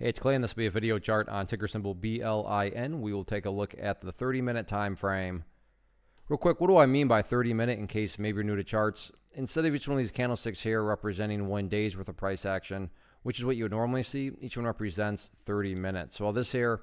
Hey, it's Clay, and this will be a video chart on ticker symbol BLIN. We will take a look at the 30-minute time frame. Real quick, what do I mean by 30-minute in case maybe you're new to charts? Instead of each one of these candlesticks here representing 1 day's worth of price action, which is what you would normally see, each one represents 30 minutes. So while this here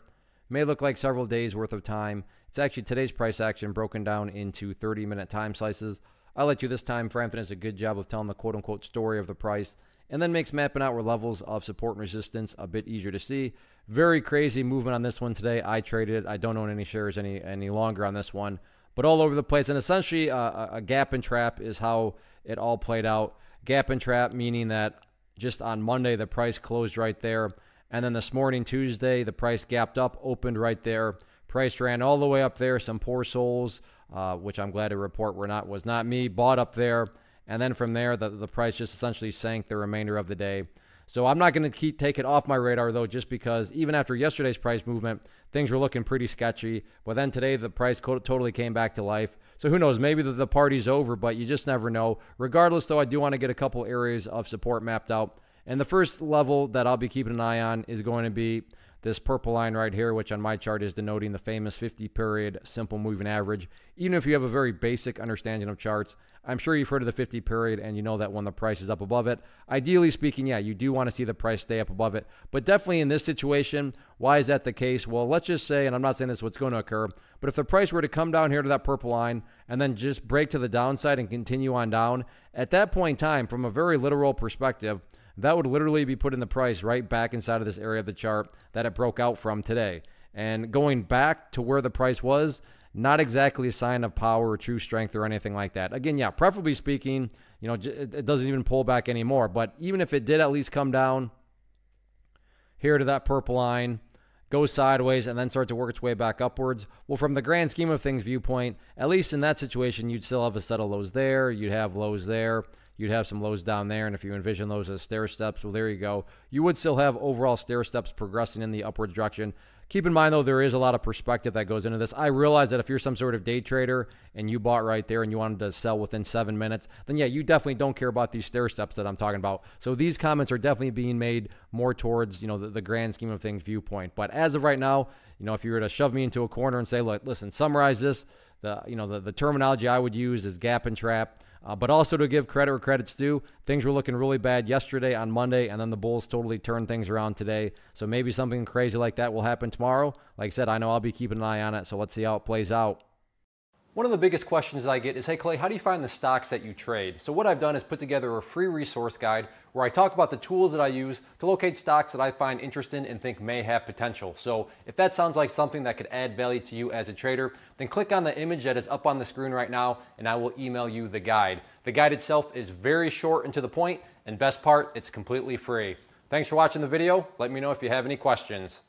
may look like several days worth of time, it's actually today's price action broken down into 30-minute time slices. I'll let you this time frame does a good job of telling the quote-unquote story of the price, and then makes mapping out where levels of support and resistance a bit easier to see. Very crazy movement on this one today. I traded it. I don't own any shares any longer on this one, but all over the place. And essentially a gap and trap is how it all played out. Gap and trap meaning that just on Monday the price closed right there, and then this morning, Tuesday, the price gapped up, opened right there. Price ran all the way up there. Some poor souls, which I'm glad to report was not me, bought up there. And then from there, the price just essentially sank the remainder of the day. So I'm not going to take it off my radar, though, just because even after yesterday's price movement, things were looking pretty sketchy. But then today, the price totally came back to life. So who knows? Maybe the party's over, but you just never know. Regardless, though, I do want to get a couple areas of support mapped out. And the first level that I'll be keeping an eye on is going to be this purple line right here, which on my chart is denoting the famous 50-period simple moving average. Even if you have a very basic understanding of charts, I'm sure you've heard of the 50-period and you know that when the price is up above it, ideally speaking, yeah, you do want to see the price stay up above it. But definitely in this situation, why is that the case? Well, let's just say, and I'm not saying this is what's going to occur, but if the price were to come down here to that purple line and then just break to the downside and continue on down, at that point in time, from a very literal perspective, that would literally be putting the price right back inside of this area of the chart that it broke out from today. And going back to where the price was, not exactly a sign of power or true strength or anything like that. Again, yeah, preferably speaking, you know, it doesn't even pull back anymore. But even if it did at least come down here to that purple line, go sideways, and then start to work its way back upwards, well, from the grand scheme of things viewpoint, at least in that situation, you'd still have a set of lows there. You'd have lows there. You'd have some lows down there, and if you envision those as stair steps, well, there you go. You would still have overall stair steps progressing in the upward direction. Keep in mind, though, there is a lot of perspective that goes into this. I realize that if you're some sort of day trader and you bought right there and you wanted to sell within 7 minutes, then yeah, you definitely don't care about these stair steps that I'm talking about. So these comments are definitely being made more towards, you know, the grand scheme of things viewpoint. But as of right now, you know, if you were to shove me into a corner and say, look, listen, summarize this, the terminology I would use is gap and trap. But also to give credit where credit's due, things were looking really bad yesterday on Monday, and then the bulls totally turned things around today. So maybe something crazy like that will happen tomorrow. Like I said, I know I'll be keeping an eye on it, so let's see how it plays out. One of the biggest questions that I get is, hey Clay, how do you find the stocks that you trade? So what I've done is put together a free resource guide where I talk about the tools that I use to locate stocks that I find interesting and think may have potential. So if that sounds like something that could add value to you as a trader, then click on the image that is up on the screen right now and I will email you the guide. The guide itself is very short and to the point, and best part, it's completely free. Thanks for watching the video. Let me know if you have any questions.